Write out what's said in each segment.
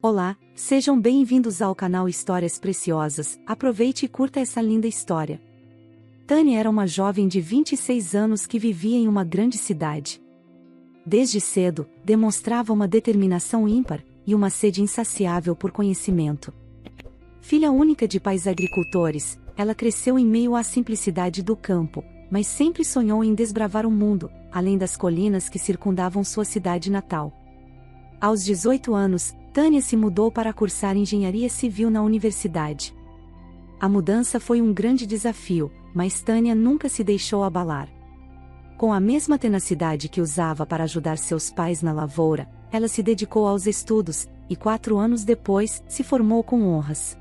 Olá, sejam bem-vindos ao canal Histórias Preciosas. Aproveite e curta essa linda história. Tânia era uma jovem de 26 anos que vivia em uma grande cidade. Desde cedo, demonstrava uma determinação ímpar e uma sede insaciável por conhecimento. Filha única de pais agricultores, ela cresceu em meio à simplicidade do campo, mas sempre sonhou em desbravar o mundo, além das colinas que circundavam sua cidade natal. Aos 18 anos, Tânia se mudou para cursar engenharia civil na universidade. A mudança foi um grande desafio, mas Tânia nunca se deixou abalar. Com a mesma tenacidade que usava para ajudar seus pais na lavoura, ela se dedicou aos estudos, e 4 anos depois, se formou com honras.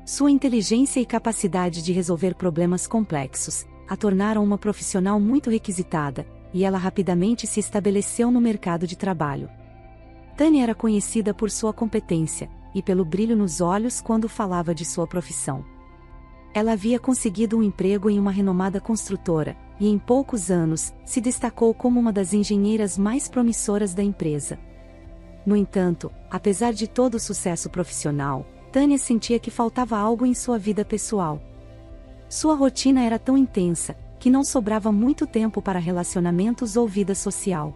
Sua inteligência e capacidade de resolver problemas complexos a tornaram uma profissional muito requisitada, e ela rapidamente se estabeleceu no mercado de trabalho. Tânia era conhecida por sua competência, e pelo brilho nos olhos quando falava de sua profissão. Ela havia conseguido um emprego em uma renomada construtora, e em poucos anos, se destacou como uma das engenheiras mais promissoras da empresa. No entanto, apesar de todo o sucesso profissional, Tânia sentia que faltava algo em sua vida pessoal. Sua rotina era tão intensa, que não sobrava muito tempo para relacionamentos ou vida social.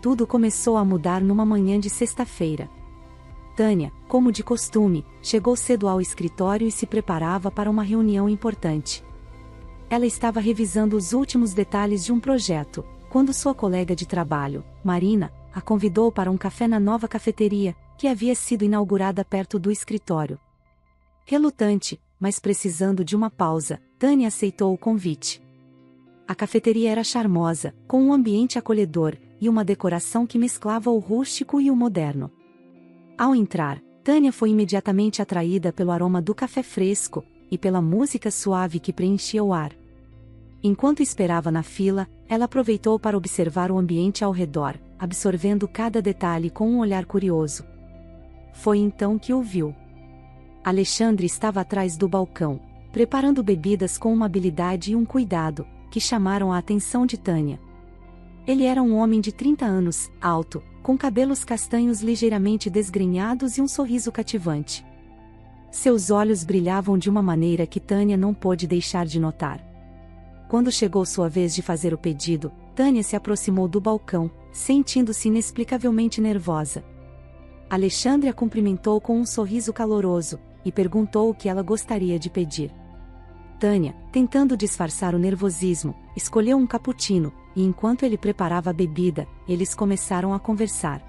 Tudo começou a mudar numa manhã de sexta-feira. Tânia, como de costume, chegou cedo ao escritório e se preparava para uma reunião importante. Ela estava revisando os últimos detalhes de um projeto, quando sua colega de trabalho, Marina, a convidou para um café na nova cafeteria, que havia sido inaugurada perto do escritório. Relutante, mas precisando de uma pausa, Tânia aceitou o convite. A cafeteria era charmosa, com um ambiente acolhedor, e uma decoração que mesclava o rústico e o moderno. Ao entrar, Tânia foi imediatamente atraída pelo aroma do café fresco, e pela música suave que preenchia o ar. Enquanto esperava na fila, ela aproveitou para observar o ambiente ao redor, absorvendo cada detalhe com um olhar curioso. Foi então que o viu. Alexandre estava atrás do balcão, preparando bebidas com uma habilidade e um cuidado, que chamaram a atenção de Tânia. Ele era um homem de 30 anos, alto, com cabelos castanhos ligeiramente desgrenhados e um sorriso cativante. Seus olhos brilhavam de uma maneira que Tânia não pôde deixar de notar. Quando chegou sua vez de fazer o pedido, Tânia se aproximou do balcão, sentindo-se inexplicavelmente nervosa. Alexandre a cumprimentou com um sorriso caloroso, e perguntou o que ela gostaria de pedir. Tânia, tentando disfarçar o nervosismo, escolheu um cappuccino, e enquanto ele preparava a bebida, eles começaram a conversar.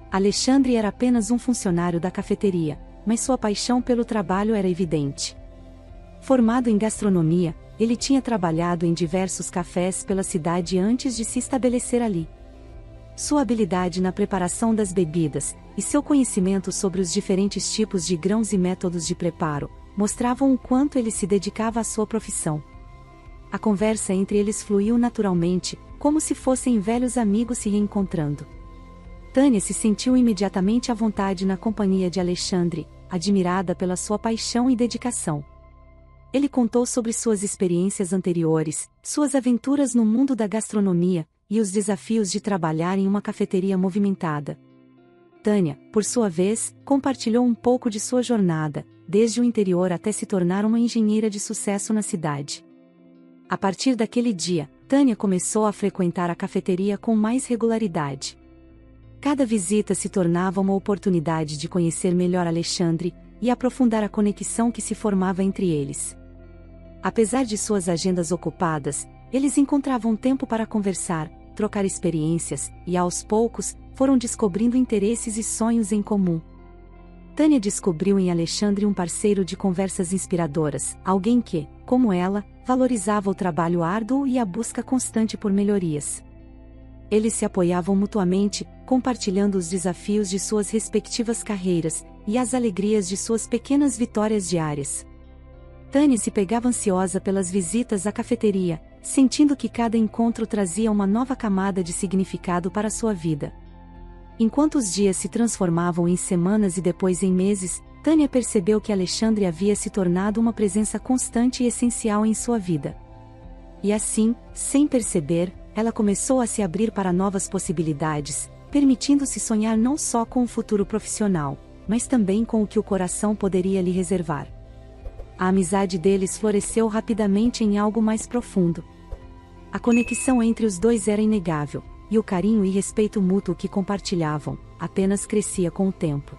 Alexandre era apenas um funcionário da cafeteria, mas sua paixão pelo trabalho era evidente. Formado em gastronomia, ele tinha trabalhado em diversos cafés pela cidade antes de se estabelecer ali. Sua habilidade na preparação das bebidas, e seu conhecimento sobre os diferentes tipos de grãos e métodos de preparo, mostravam o quanto ele se dedicava à sua profissão. A conversa entre eles fluiu naturalmente, como se fossem velhos amigos se reencontrando. Tânia se sentiu imediatamente à vontade na companhia de Alexandre, admirada pela sua paixão e dedicação. Ele contou sobre suas experiências anteriores, suas aventuras no mundo da gastronomia, e os desafios de trabalhar em uma cafeteria movimentada. Tânia, por sua vez, compartilhou um pouco de sua jornada, desde o interior até se tornar uma engenheira de sucesso na cidade. A partir daquele dia, Tânia começou a frequentar a cafeteria com mais regularidade. Cada visita se tornava uma oportunidade de conhecer melhor Alexandre, e aprofundar a conexão que se formava entre eles. Apesar de suas agendas ocupadas, eles encontravam tempo para conversar, trocar experiências, e aos poucos, foram descobrindo interesses e sonhos em comum. Tânia descobriu em Alexandre um parceiro de conversas inspiradoras, alguém que, como ela, valorizava o trabalho árduo e a busca constante por melhorias. Eles se apoiavam mutuamente, compartilhando os desafios de suas respectivas carreiras, e as alegrias de suas pequenas vitórias diárias. Tânia se pegava ansiosa pelas visitas à cafeteria, sentindo que cada encontro trazia uma nova camada de significado para sua vida. Enquanto os dias se transformavam em semanas e depois em meses, Tânia percebeu que Alexandre havia se tornado uma presença constante e essencial em sua vida. E assim, sem perceber, ela começou a se abrir para novas possibilidades, permitindo-se sonhar não só com o futuro profissional, mas também com o que o coração poderia lhe reservar. A amizade deles floresceu rapidamente em algo mais profundo. A conexão entre os dois era inegável, e o carinho e respeito mútuo que compartilhavam apenas crescia com o tempo.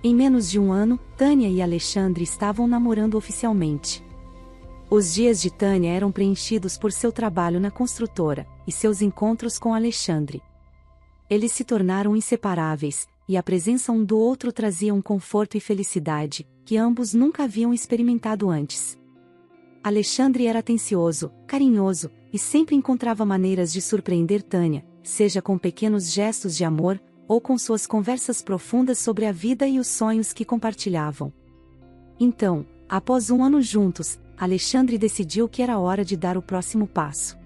Em menos de um ano, Tânia e Alexandre estavam namorando oficialmente. Os dias de Tânia eram preenchidos por seu trabalho na construtora e seus encontros com Alexandre. Eles se tornaram inseparáveis, e a presença um do outro trazia um conforto e felicidade que ambos nunca haviam experimentado antes. Alexandre era atencioso, carinhoso, e sempre encontrava maneiras de surpreender Tânia, seja com pequenos gestos de amor, ou com suas conversas profundas sobre a vida e os sonhos que compartilhavam. Então, após um ano juntos, Alexandre decidiu que era hora de dar o próximo passo.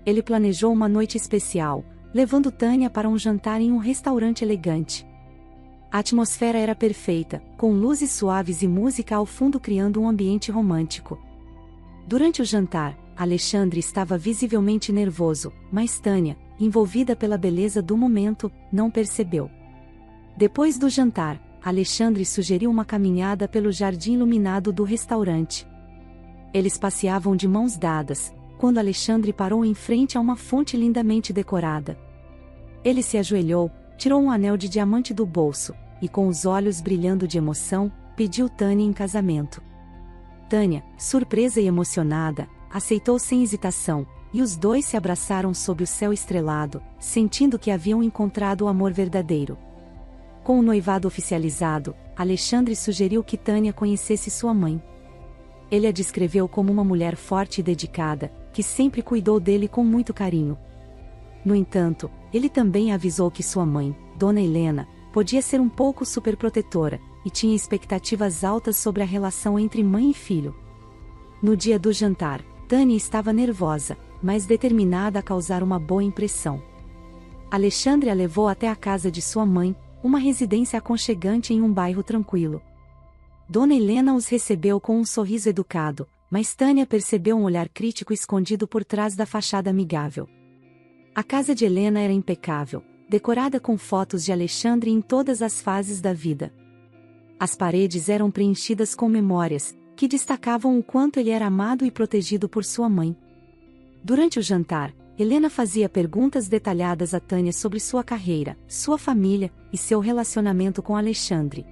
Ele planejou uma noite especial, levando Tânia para um jantar em um restaurante elegante. A atmosfera era perfeita, com luzes suaves e música ao fundo criando um ambiente romântico. Durante o jantar, Alexandre estava visivelmente nervoso, mas Tânia, envolvida pela beleza do momento, não percebeu. Depois do jantar, Alexandre sugeriu uma caminhada pelo jardim iluminado do restaurante. Eles passeavam de mãos dadas, quando Alexandre parou em frente a uma fonte lindamente decorada. Ele se ajoelhou, tirou um anel de diamante do bolso, e com os olhos brilhando de emoção, pediu Tânia em casamento. Tânia, surpresa e emocionada, aceitou sem hesitação, e os dois se abraçaram sob o céu estrelado, sentindo que haviam encontrado o amor verdadeiro. Com o noivado oficializado, Alexandre sugeriu que Tânia conhecesse sua mãe. Ele a descreveu como uma mulher forte e dedicada, que sempre cuidou dele com muito carinho. No entanto, ele também avisou que sua mãe, Dona Helena, podia ser um pouco superprotetora, e tinha expectativas altas sobre a relação entre mãe e filho. No dia do jantar, Tânia estava nervosa, mas determinada a causar uma boa impressão. Alexandre a levou até a casa de sua mãe, uma residência aconchegante em um bairro tranquilo. Dona Helena os recebeu com um sorriso educado, mas Tânia percebeu um olhar crítico escondido por trás da fachada amigável. A casa de Helena era impecável, decorada com fotos de Alexandre em todas as fases da vida. As paredes eram preenchidas com memórias, que destacavam o quanto ele era amado e protegido por sua mãe. Durante o jantar, Helena fazia perguntas detalhadas a Tânia sobre sua carreira, sua família e seu relacionamento com Alexandre.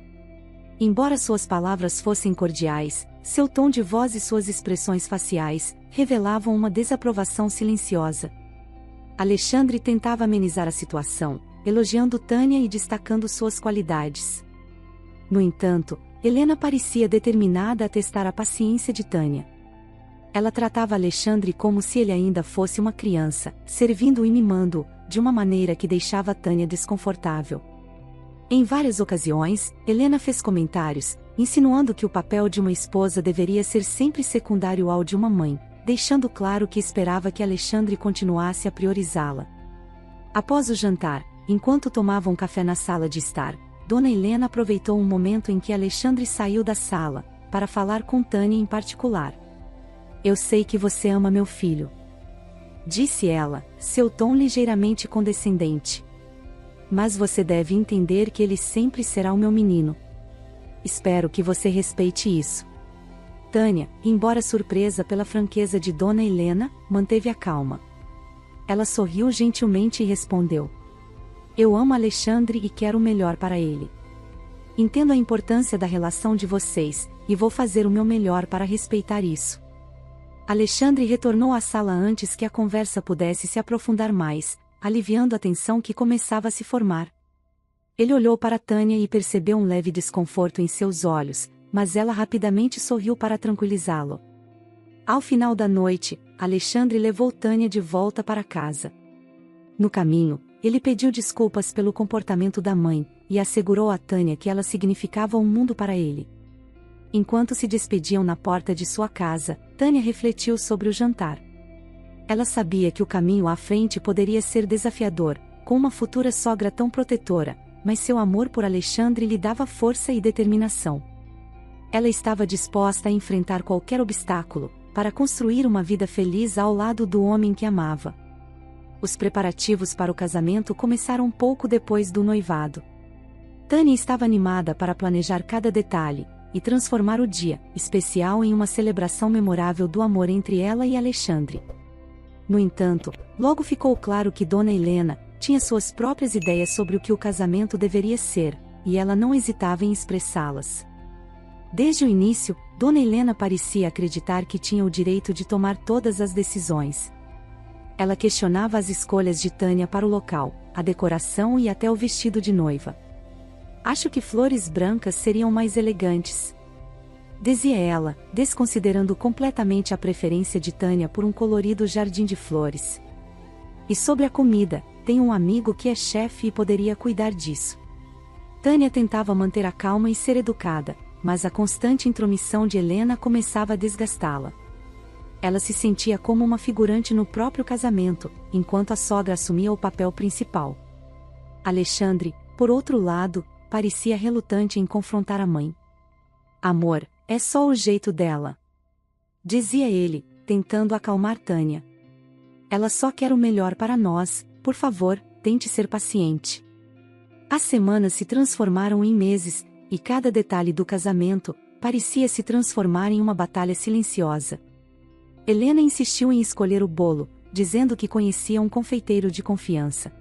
Embora suas palavras fossem cordiais, seu tom de voz e suas expressões faciais revelavam uma desaprovação silenciosa. Alexandre tentava amenizar a situação, elogiando Tânia e destacando suas qualidades. No entanto, Helena parecia determinada a testar a paciência de Tânia. Ela tratava Alexandre como se ele ainda fosse uma criança, servindo-o e mimando-o, de uma maneira que deixava Tânia desconfortável. Em várias ocasiões, Helena fez comentários, insinuando que o papel de uma esposa deveria ser sempre secundário ao de uma mãe, deixando claro que esperava que Alexandre continuasse a priorizá-la. Após o jantar, enquanto tomavam café na sala de estar, Dona Helena aproveitou um momento em que Alexandre saiu da sala, para falar com Tânia em particular. "Eu sei que você ama meu filho", disse ela, seu tom ligeiramente condescendente. "Mas você deve entender que ele sempre será o meu menino. Espero que você respeite isso." Tânia, embora surpresa pela franqueza de Dona Helena, manteve a calma. Ela sorriu gentilmente e respondeu: "Eu amo Alexandre e quero o melhor para ele. Entendo a importância da relação de vocês, e vou fazer o meu melhor para respeitar isso." Alexandre retornou à sala antes que a conversa pudesse se aprofundar mais, aliviando a tensão que começava a se formar. Ele olhou para Tânia e percebeu um leve desconforto em seus olhos, mas ela rapidamente sorriu para tranquilizá-lo. Ao final da noite, Alexandre levou Tânia de volta para casa. No caminho, ele pediu desculpas pelo comportamento da mãe, e assegurou a Tânia que ela significava um mundo para ele. Enquanto se despediam na porta de sua casa, Tânia refletiu sobre o jantar. Ela sabia que o caminho à frente poderia ser desafiador, com uma futura sogra tão protetora, mas seu amor por Alexandre lhe dava força e determinação. Ela estava disposta a enfrentar qualquer obstáculo, para construir uma vida feliz ao lado do homem que amava. Os preparativos para o casamento começaram pouco depois do noivado. Tânia estava animada para planejar cada detalhe e transformar o dia especial em uma celebração memorável do amor entre ela e Alexandre. No entanto, logo ficou claro que Dona Helena tinha suas próprias ideias sobre o que o casamento deveria ser, e ela não hesitava em expressá-las. Desde o início, Dona Helena parecia acreditar que tinha o direito de tomar todas as decisões. Ela questionava as escolhas de Tânia para o local, a decoração e até o vestido de noiva. "Acho que flores brancas seriam mais elegantes", dizia ela, desconsiderando completamente a preferência de Tânia por um colorido jardim de flores. "E sobre a comida, tenho um amigo que é chefe e poderia cuidar disso." Tânia tentava manter a calma e ser educada, mas a constante intromissão de Helena começava a desgastá-la. Ela se sentia como uma figurante no próprio casamento, enquanto a sogra assumia o papel principal. Alexandre, por outro lado, parecia relutante em confrontar a mãe. "Amor, é só o jeito dela", dizia ele, tentando acalmar Tânia. "Ela só quer o melhor para nós, por favor, tente ser paciente." As semanas se transformaram em meses, e cada detalhe do casamento parecia se transformar em uma batalha silenciosa. Helena insistiu em escolher o bolo, dizendo que conhecia um confeiteiro de confiança.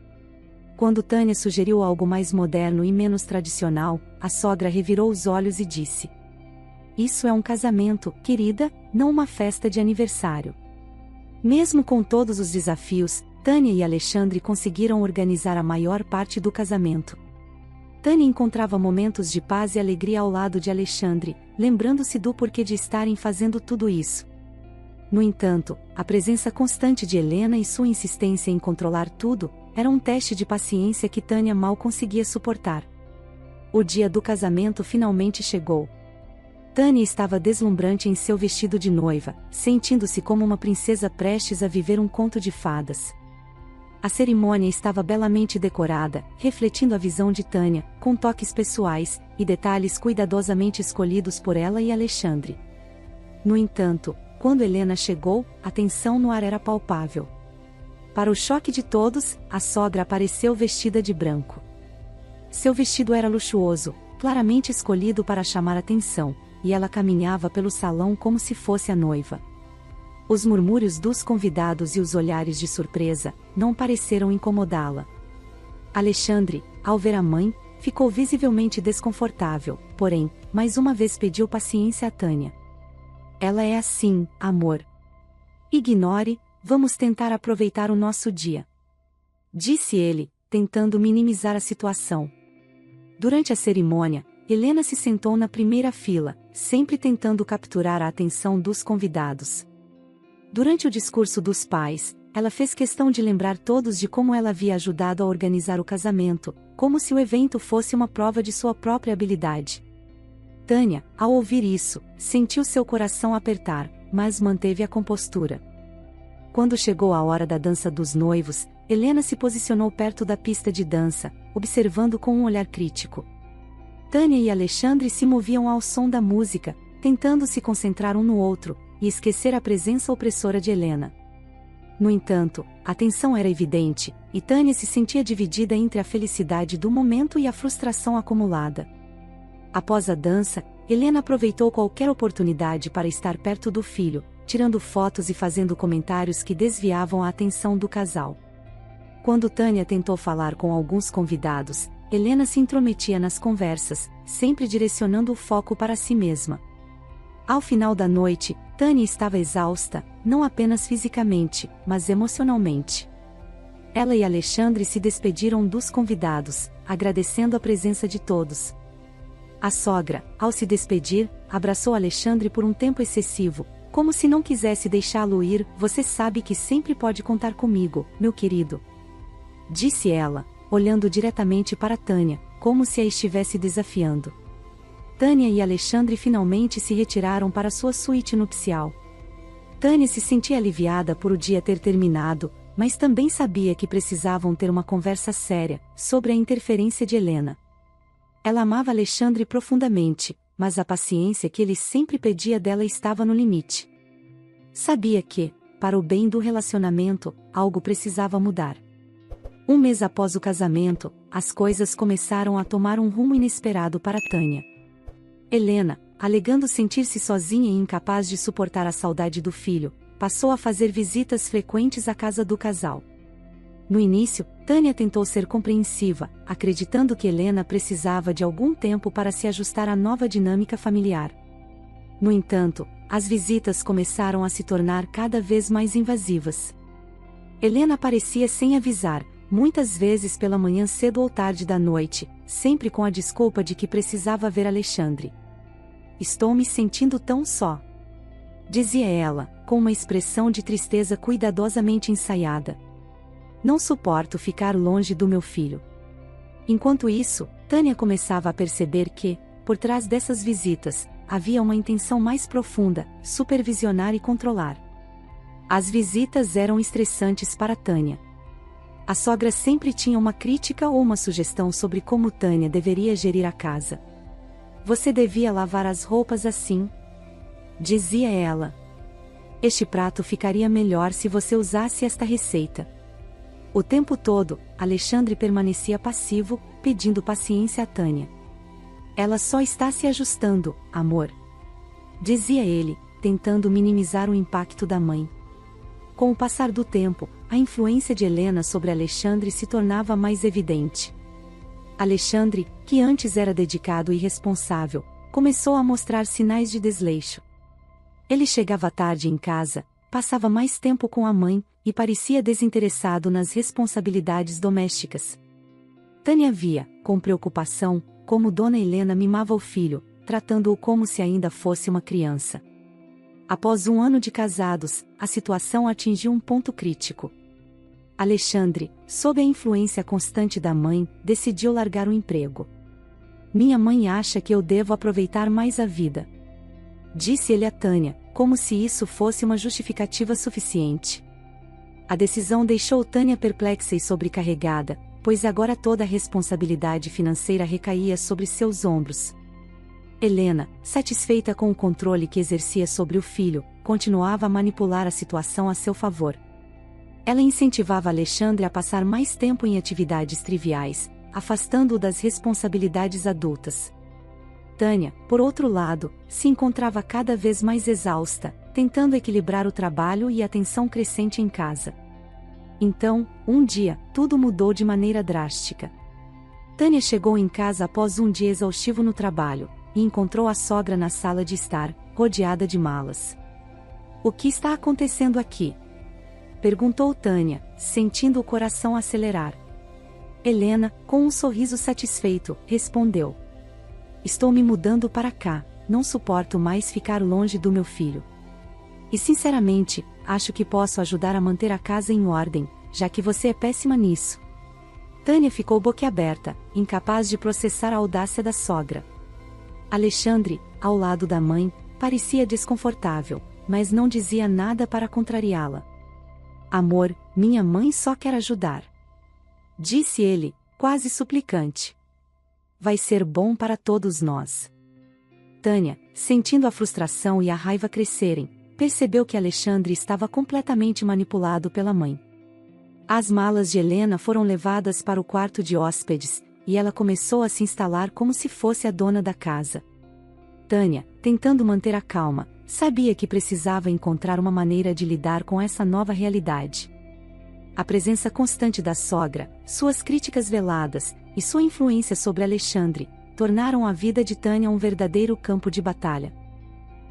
Quando Tânia sugeriu algo mais moderno e menos tradicional, a sogra revirou os olhos e disse: "Isso é um casamento, querida, não uma festa de aniversário." Mesmo com todos os desafios, Tânia e Alexandre conseguiram organizar a maior parte do casamento. Tânia encontrava momentos de paz e alegria ao lado de Alexandre, lembrando-se do porquê de estarem fazendo tudo isso. No entanto, a presença constante de Helena e sua insistência em controlar tudo era um teste de paciência que Tânia mal conseguia suportar. O dia do casamento finalmente chegou. Tânia estava deslumbrante em seu vestido de noiva, sentindo-se como uma princesa prestes a viver um conto de fadas. A cerimônia estava belamente decorada, refletindo a visão de Tânia, com toques pessoais e detalhes cuidadosamente escolhidos por ela e Alexandre. No entanto, quando Helena chegou, a tensão no ar era palpável. Para o choque de todos, a sogra apareceu vestida de branco. Seu vestido era luxuoso, claramente escolhido para chamar atenção, e ela caminhava pelo salão como se fosse a noiva. Os murmúrios dos convidados e os olhares de surpresa não pareceram incomodá-la. Alexandre, ao ver a mãe, ficou visivelmente desconfortável, porém, mais uma vez pediu paciência a Tânia. "Ela é assim, amor. Ignore, vamos tentar aproveitar o nosso dia", disse ele, tentando minimizar a situação. Durante a cerimônia, Helena se sentou na primeira fila, sempre tentando capturar a atenção dos convidados. Durante o discurso dos pais, ela fez questão de lembrar todos de como ela havia ajudado a organizar o casamento, como se o evento fosse uma prova de sua própria habilidade. Tânia, ao ouvir isso, sentiu seu coração apertar, mas manteve a compostura. Quando chegou a hora da dança dos noivos, Helena se posicionou perto da pista de dança, observando com um olhar crítico. Tânia e Alexandre se moviam ao som da música, tentando se concentrar um no outro, e esquecer a presença opressora de Helena. No entanto, a tensão era evidente, e Tânia se sentia dividida entre a felicidade do momento e a frustração acumulada. Após a dança, Helena aproveitou qualquer oportunidade para estar perto do filho, tirando fotos e fazendo comentários que desviavam a atenção do casal. Quando Tânia tentou falar com alguns convidados, Helena se intrometia nas conversas, sempre direcionando o foco para si mesma. Ao final da noite, Tânia estava exausta, não apenas fisicamente, mas emocionalmente. Ela e Alexandre se despediram dos convidados, agradecendo a presença de todos. A sogra, ao se despedir, abraçou Alexandre por um tempo excessivo, como se não quisesse deixá-lo ir. "Você sabe que sempre pode contar comigo, meu querido", disse ela, olhando diretamente para Tânia, como se a estivesse desafiando. Tânia e Alexandre finalmente se retiraram para sua suíte nupcial. Tânia se sentia aliviada por o dia ter terminado, mas também sabia que precisavam ter uma conversa séria sobre a interferência de Helena. Ela amava Alexandre profundamente, mas a paciência que ele sempre pedia dela estava no limite. Sabia que, para o bem do relacionamento, algo precisava mudar. Um mês após o casamento, as coisas começaram a tomar um rumo inesperado para Tânia. Helena, alegando sentir-se sozinha e incapaz de suportar a saudade do filho, passou a fazer visitas frequentes à casa do casal. No início, Tânia tentou ser compreensiva, acreditando que Helena precisava de algum tempo para se ajustar à nova dinâmica familiar. No entanto, as visitas começaram a se tornar cada vez mais invasivas. Helena aparecia sem avisar, muitas vezes pela manhã cedo ou tarde da noite, sempre com a desculpa de que precisava ver Alexandre. "Estou me sentindo tão só", dizia ela, com uma expressão de tristeza cuidadosamente ensaiada. "Não suporto ficar longe do meu filho." Enquanto isso, Tânia começava a perceber que, por trás dessas visitas, havia uma intenção mais profunda: supervisionar e controlar. As visitas eram estressantes para Tânia. A sogra sempre tinha uma crítica ou uma sugestão sobre como Tânia deveria gerir a casa. "Você devia lavar as roupas assim", dizia ela. "Este prato ficaria melhor se você usasse esta receita." O tempo todo, Alexandre permanecia passivo, pedindo paciência a Tânia. "Ela só está se ajustando, amor", dizia ele, tentando minimizar o impacto da mãe. Com o passar do tempo, a influência de Helena sobre Alexandre se tornava mais evidente. Alexandre, que antes era dedicado e responsável, começou a mostrar sinais de desleixo. Ele chegava tarde em casa, passava mais tempo com a mãe, e parecia desinteressado nas responsabilidades domésticas. Tânia via, com preocupação, como Dona Helena mimava o filho, tratando-o como se ainda fosse uma criança. Após um ano de casados, a situação atingiu um ponto crítico. Alexandre, sob a influência constante da mãe, decidiu largar o emprego. "Minha mãe acha que eu devo aproveitar mais a vida", disse ele a Tânia, como se isso fosse uma justificativa suficiente. A decisão deixou Tânia perplexa e sobrecarregada, pois agora toda a responsabilidade financeira recaía sobre seus ombros. Helena, satisfeita com o controle que exercia sobre o filho, continuava a manipular a situação a seu favor. Ela incentivava Alexandre a passar mais tempo em atividades triviais, afastando-o das responsabilidades adultas. Tânia, por outro lado, se encontrava cada vez mais exausta, tentando equilibrar o trabalho e a tensão crescente em casa. Então, um dia, tudo mudou de maneira drástica. Tânia chegou em casa após um dia exaustivo no trabalho, e encontrou a sogra na sala de estar, rodeada de malas. "O que está acontecendo aqui?" perguntou Tânia, sentindo o coração acelerar. Helena, com um sorriso satisfeito, respondeu: "Estou me mudando para cá, não suporto mais ficar longe do meu filho. E sinceramente, acho que posso ajudar a manter a casa em ordem, já que você é péssima nisso." Tânia ficou boquiaberta, incapaz de processar a audácia da sogra. Alexandre, ao lado da mãe, parecia desconfortável, mas não dizia nada para contrariá-la. "Amor, minha mãe só quer ajudar", disse ele, quase suplicante. "Vai ser bom para todos nós." Tânia, sentindo a frustração e a raiva crescerem, percebeu que Alexandre estava completamente manipulado pela mãe. As malas de Helena foram levadas para o quarto de hóspedes, e ela começou a se instalar como se fosse a dona da casa. Tânia, tentando manter a calma, sabia que precisava encontrar uma maneira de lidar com essa nova realidade. A presença constante da sogra, suas críticas veladas, e sua influência sobre Alexandre, tornaram a vida de Tânia um verdadeiro campo de batalha.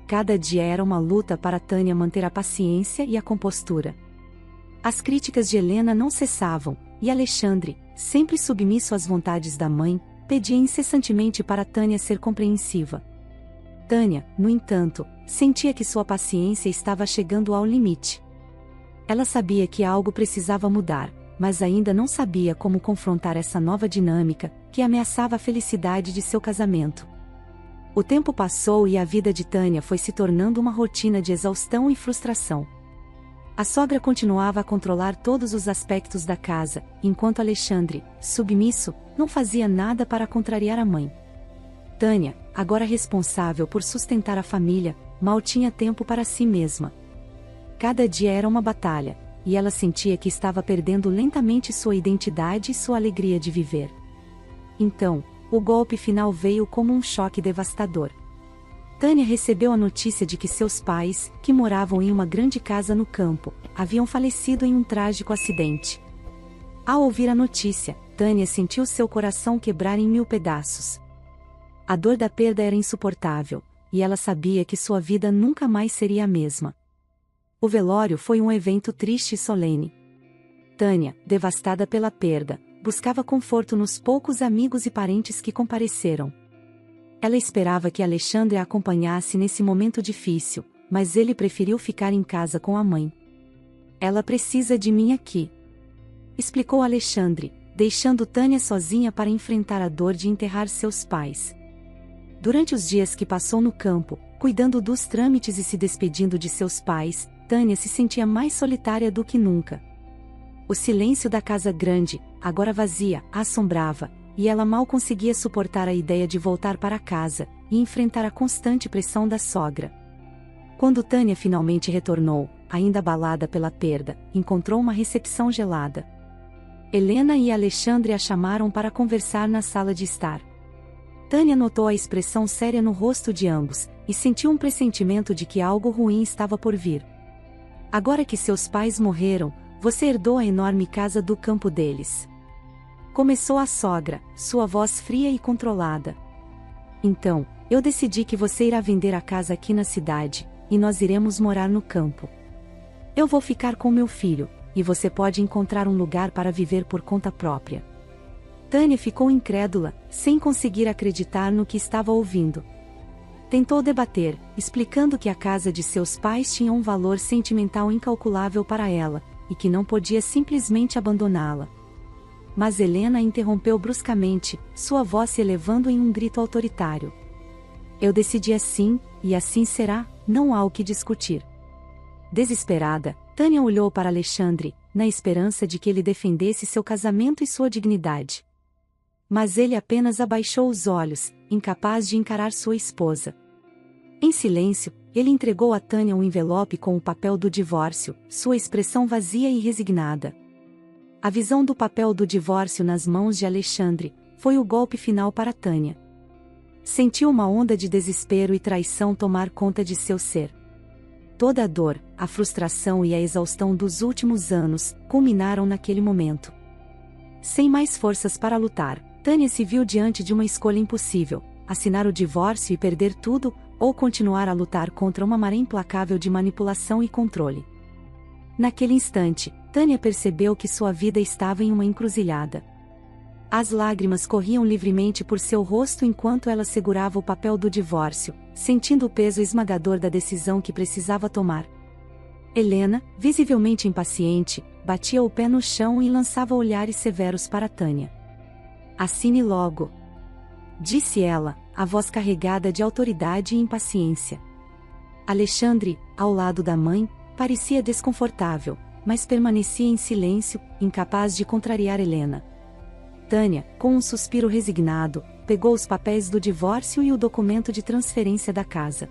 Cada dia era uma luta para Tânia manter a paciência e a compostura. As críticas de Helena não cessavam, e Alexandre, sempre submisso às vontades da mãe, pedia incessantemente para Tânia ser compreensiva. Tânia, no entanto, sentia que sua paciência estava chegando ao limite. Ela sabia que algo precisava mudar, mas ainda não sabia como confrontar essa nova dinâmica, que ameaçava a felicidade de seu casamento. O tempo passou e a vida de Tânia foi se tornando uma rotina de exaustão e frustração. A sogra continuava a controlar todos os aspectos da casa, enquanto Alexandre, submisso, não fazia nada para contrariar a mãe. Tânia, agora responsável por sustentar a família, mal tinha tempo para si mesma. Cada dia era uma batalha, e ela sentia que estava perdendo lentamente sua identidade e sua alegria de viver. Então, o golpe final veio como um choque devastador. Tânia recebeu a notícia de que seus pais, que moravam em uma grande casa no campo, haviam falecido em um trágico acidente. Ao ouvir a notícia, Tânia sentiu seu coração quebrar em 1000 pedaços. A dor da perda era insuportável, e ela sabia que sua vida nunca mais seria a mesma. O velório foi um evento triste e solene. Tânia, devastada pela perda, buscava conforto nos poucos amigos e parentes que compareceram. Ela esperava que Alexandre a acompanhasse nesse momento difícil, mas ele preferiu ficar em casa com a mãe. Ela precisa de mim aqui, explicou Alexandre, deixando Tânia sozinha para enfrentar a dor de enterrar seus pais. Durante os dias que passou no campo, cuidando dos trâmites e se despedindo de seus pais, Tânia se sentia mais solitária do que nunca. O silêncio da casa grande, agora vazia, a assombrava, e ela mal conseguia suportar a ideia de voltar para casa e enfrentar a constante pressão da sogra. Quando Tânia finalmente retornou, ainda abalada pela perda, encontrou uma recepção gelada. Helena e Alexandre a chamaram para conversar na sala de estar. Tânia notou a expressão séria no rosto de ambos, e sentiu um pressentimento de que algo ruim estava por vir. Agora que seus pais morreram, você herdou a enorme casa do campo deles. Começou a sogra, sua voz fria e controlada. Então, eu decidi que você irá vender a casa aqui na cidade, e nós iremos morar no campo. Eu vou ficar com meu filho, e você pode encontrar um lugar para viver por conta própria. Tânia ficou incrédula, sem conseguir acreditar no que estava ouvindo. Tentou debater, explicando que a casa de seus pais tinha um valor sentimental incalculável para ela, e que não podia simplesmente abandoná-la. Mas Helena a interrompeu bruscamente, sua voz se elevando em um grito autoritário. Eu decidi assim, e assim será, não há o que discutir. Desesperada, Tânia olhou para Alexandre, na esperança de que ele defendesse seu casamento e sua dignidade. Mas ele apenas abaixou os olhos, incapaz de encarar sua esposa. Em silêncio, ele entregou a Tânia um envelope com o papel do divórcio, sua expressão vazia e resignada. A visão do papel do divórcio nas mãos de Alexandre foi o golpe final para Tânia. Sentiu uma onda de desespero e traição tomar conta de seu ser. Toda a dor, a frustração e a exaustão dos últimos anos culminaram naquele momento. Sem mais forças para lutar, Tânia se viu diante de uma escolha impossível: assinar o divórcio e perder tudo, ou continuar a lutar contra uma maré implacável de manipulação e controle. Naquele instante, Tânia percebeu que sua vida estava em uma encruzilhada. As lágrimas corriam livremente por seu rosto enquanto ela segurava o papel do divórcio, sentindo o peso esmagador da decisão que precisava tomar. Helena, visivelmente impaciente, batia o pé no chão e lançava olhares severos para Tânia. Assine logo, disse ela, a voz carregada de autoridade e impaciência. Alexandre, ao lado da mãe, parecia desconfortável, mas permanecia em silêncio, incapaz de contrariar Helena. Tânia, com um suspiro resignado, pegou os papéis do divórcio e o documento de transferência da casa.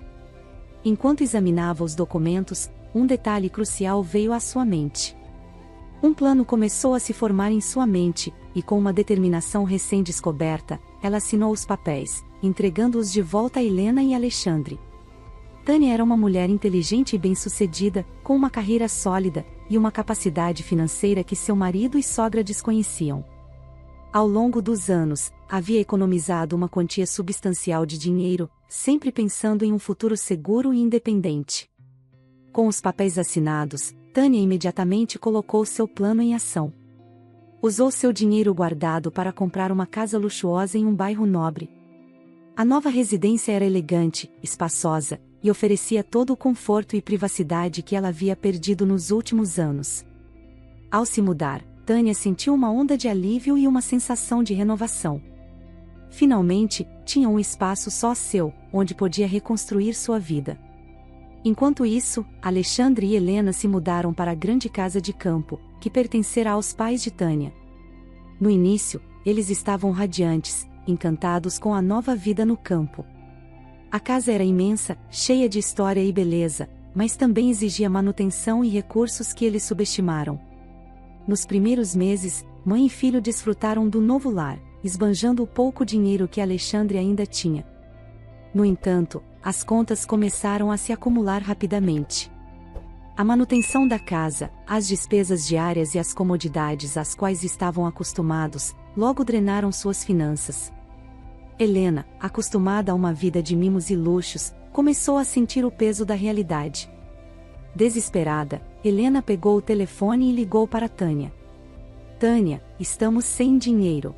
Enquanto examinava os documentos, um detalhe crucial veio à sua mente. Um plano começou a se formar em sua mente, e com uma determinação recém-descoberta, ela assinou os papéis, entregando-os de volta a Helena e Alexandre. Tânia era uma mulher inteligente e bem-sucedida, com uma carreira sólida, e uma capacidade financeira que seu marido e sogra desconheciam. Ao longo dos anos, havia economizado uma quantia substancial de dinheiro, sempre pensando em um futuro seguro e independente. Com os papéis assinados, Tânia imediatamente colocou seu plano em ação. Usou seu dinheiro guardado para comprar uma casa luxuosa em um bairro nobre. A nova residência era elegante, espaçosa, e oferecia todo o conforto e privacidade que ela havia perdido nos últimos anos. Ao se mudar, Tânia sentiu uma onda de alívio e uma sensação de renovação. Finalmente, tinha um espaço só seu, onde podia reconstruir sua vida. Enquanto isso, Alexandre e Helena se mudaram para a grande casa de campo, que pertencera aos pais de Tânia. No início, eles estavam radiantes, encantados com a nova vida no campo. A casa era imensa, cheia de história e beleza, mas também exigia manutenção e recursos que eles subestimaram. Nos primeiros meses, mãe e filho desfrutaram do novo lar, esbanjando o pouco dinheiro que Alexandre ainda tinha. No entanto, as contas começaram a se acumular rapidamente. A manutenção da casa, as despesas diárias e as comodidades às quais estavam acostumados, logo drenaram suas finanças. Helena, acostumada a uma vida de mimos e luxos, começou a sentir o peso da realidade. Desesperada, Helena pegou o telefone e ligou para Tânia. "Tânia, estamos sem dinheiro",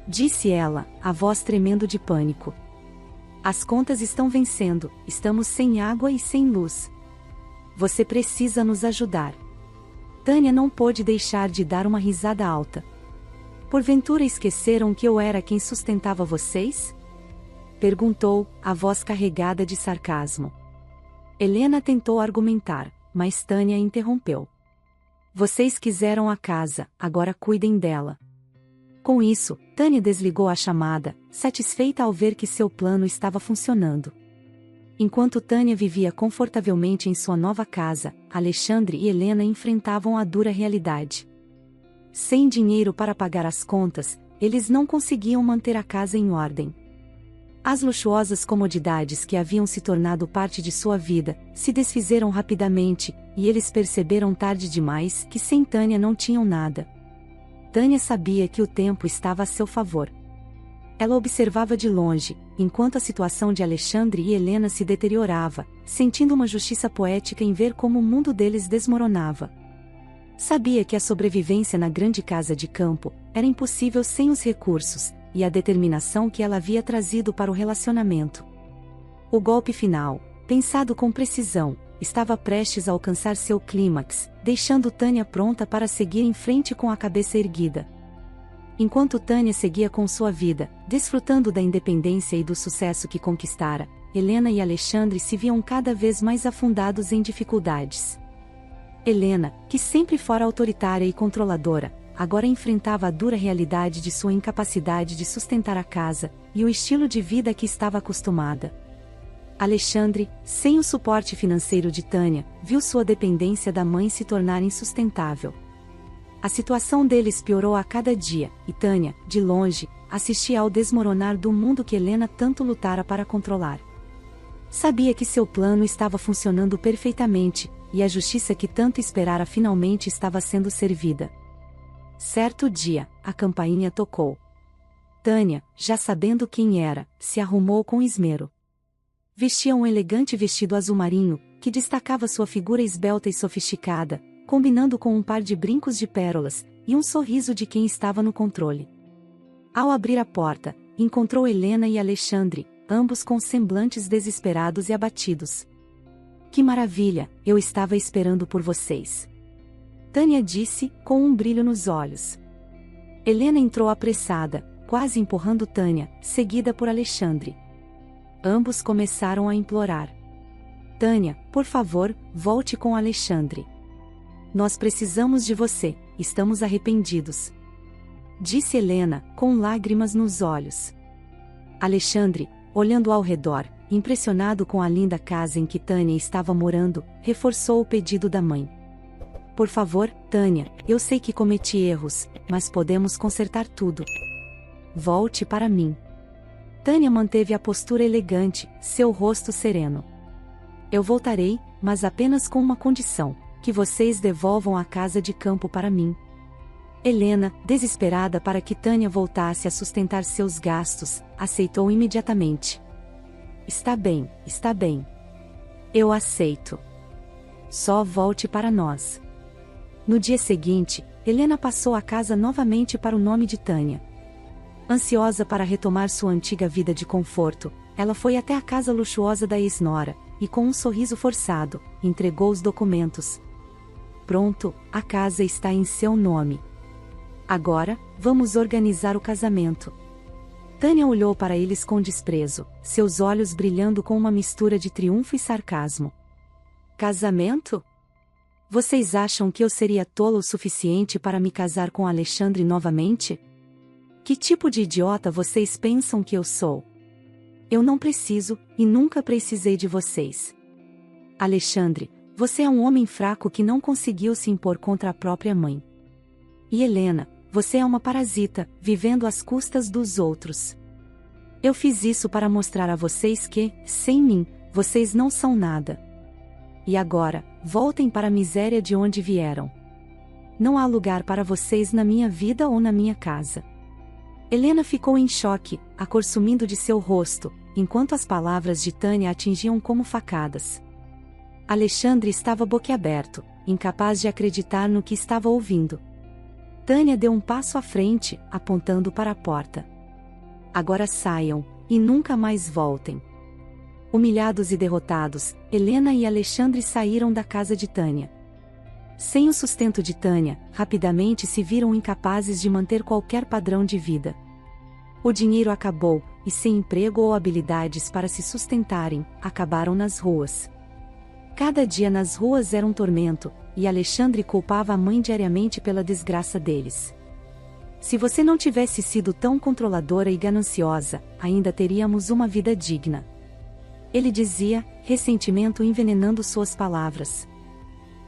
disse ela, a voz tremendo de pânico. "As contas estão vencendo, estamos sem água e sem luz. Você precisa nos ajudar." Tânia não pôde deixar de dar uma risada alta. "Porventura esqueceram que eu era quem sustentava vocês?" perguntou, a voz carregada de sarcasmo. Helena tentou argumentar, mas Tânia interrompeu. "Vocês quiseram a casa, agora cuidem dela." Com isso, Tânia desligou a chamada, satisfeita ao ver que seu plano estava funcionando. Enquanto Tânia vivia confortavelmente em sua nova casa, Alexandre e Helena enfrentavam a dura realidade. Sem dinheiro para pagar as contas, eles não conseguiam manter a casa em ordem. As luxuosas comodidades que haviam se tornado parte de sua vida, se desfizeram rapidamente, e eles perceberam tarde demais que sem Tânia não tinham nada. Tânia sabia que o tempo estava a seu favor. Ela observava de longe, enquanto a situação de Alexandre e Helena se deteriorava, sentindo uma justiça poética em ver como o mundo deles desmoronava. Sabia que a sobrevivência na grande casa de campo era impossível sem os recursos e a determinação que ela havia trazido para o relacionamento. O golpe final, pensado com precisão, estava prestes a alcançar seu clímax, deixando Tânia pronta para seguir em frente com a cabeça erguida. Enquanto Tânia seguia com sua vida, desfrutando da independência e do sucesso que conquistara, Helena e Alexandre se viam cada vez mais afundados em dificuldades. Helena, que sempre fora autoritária e controladora, agora enfrentava a dura realidade de sua incapacidade de sustentar a casa e o estilo de vida a que estava acostumada. Alexandre, sem o suporte financeiro de Tânia, viu sua dependência da mãe se tornar insustentável. A situação deles piorou a cada dia, e Tânia, de longe, assistia ao desmoronar do mundo que Helena tanto lutara para controlar. Sabia que seu plano estava funcionando perfeitamente, e a justiça que tanto esperara finalmente estava sendo servida. Certo dia, a campainha tocou. Tânia, já sabendo quem era, se arrumou com esmero. Vestia um elegante vestido azul marinho, que destacava sua figura esbelta e sofisticada, combinando com um par de brincos de pérolas, e um sorriso de quem estava no controle. Ao abrir a porta, encontrou Helena e Alexandre, ambos com semblantes desesperados e abatidos. "Que maravilha, eu estava esperando por vocês", Tânia disse, com um brilho nos olhos. Helena entrou apressada, quase empurrando Tânia, seguida por Alexandre. Ambos começaram a implorar. "Tânia, por favor, volte com Alexandre. Nós precisamos de você, estamos arrependidos", disse Helena, com lágrimas nos olhos. Alexandre, olhando ao redor, impressionado com a linda casa em que Tânia estava morando, reforçou o pedido da mãe. "Por favor, Tânia, eu sei que cometi erros, mas podemos consertar tudo. Volte para mim." Tânia manteve a postura elegante, seu rosto sereno. "Eu voltarei, mas apenas com uma condição, que vocês devolvam a casa de campo para mim." Helena, desesperada para que Tânia voltasse a sustentar seus gastos, aceitou imediatamente. Está bem. Eu aceito. Só volte para nós." No dia seguinte, Helena passou a casa novamente para o nome de Tânia. Ansiosa para retomar sua antiga vida de conforto, ela foi até a casa luxuosa da ex-nora, e com um sorriso forçado, entregou os documentos. "Pronto, a casa está em seu nome. Agora, vamos organizar o casamento." Tânia olhou para eles com desprezo, seus olhos brilhando com uma mistura de triunfo e sarcasmo. "Casamento? Vocês acham que eu seria tola o suficiente para me casar com Alexandre novamente? Que tipo de idiota vocês pensam que eu sou? Eu não preciso, e nunca precisei de vocês. Alexandre, você é um homem fraco que não conseguiu se impor contra a própria mãe. E Helena, você é uma parasita, vivendo às custas dos outros. Eu fiz isso para mostrar a vocês que, sem mim, vocês não são nada. E agora, voltem para a miséria de onde vieram. Não há lugar para vocês na minha vida ou na minha casa. Helena ficou em choque, a cor sumindo de seu rosto, enquanto as palavras de Tânia atingiam como facadas. Alexandre estava boquiaberto, incapaz de acreditar no que estava ouvindo. Tânia deu um passo à frente, apontando para a porta. Agora saiam, e nunca mais voltem. Humilhados e derrotados, Helena e Alexandre saíram da casa de Tânia. Sem o sustento de Tânia, rapidamente se viram incapazes de manter qualquer padrão de vida. O dinheiro acabou, e sem emprego ou habilidades para se sustentarem, acabaram nas ruas. Cada dia nas ruas era um tormento, e Alexandre culpava a mãe diariamente pela desgraça deles. Se você não tivesse sido tão controladora e gananciosa, ainda teríamos uma vida digna. Ele dizia, ressentimento envenenando suas palavras.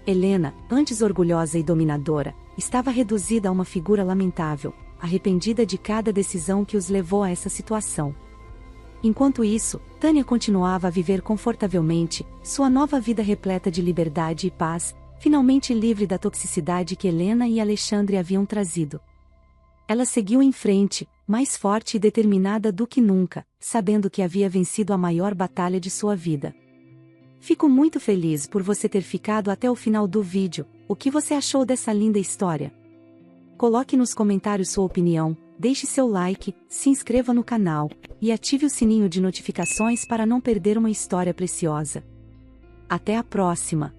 Helena, antes orgulhosa e dominadora, estava reduzida a uma figura lamentável, arrependida de cada decisão que os levou a essa situação. Enquanto isso, Tânia continuava a viver confortavelmente, sua nova vida repleta de liberdade e paz, finalmente livre da toxicidade que Helena e Alexandre haviam trazido. Ela seguiu em frente, mais forte e determinada do que nunca, sabendo que havia vencido a maior batalha de sua vida. Fico muito feliz por você ter ficado até o final do vídeo. O que você achou dessa linda história? Coloque nos comentários sua opinião, deixe seu like, se inscreva no canal, e ative o sininho de notificações para não perder uma história preciosa. Até a próxima!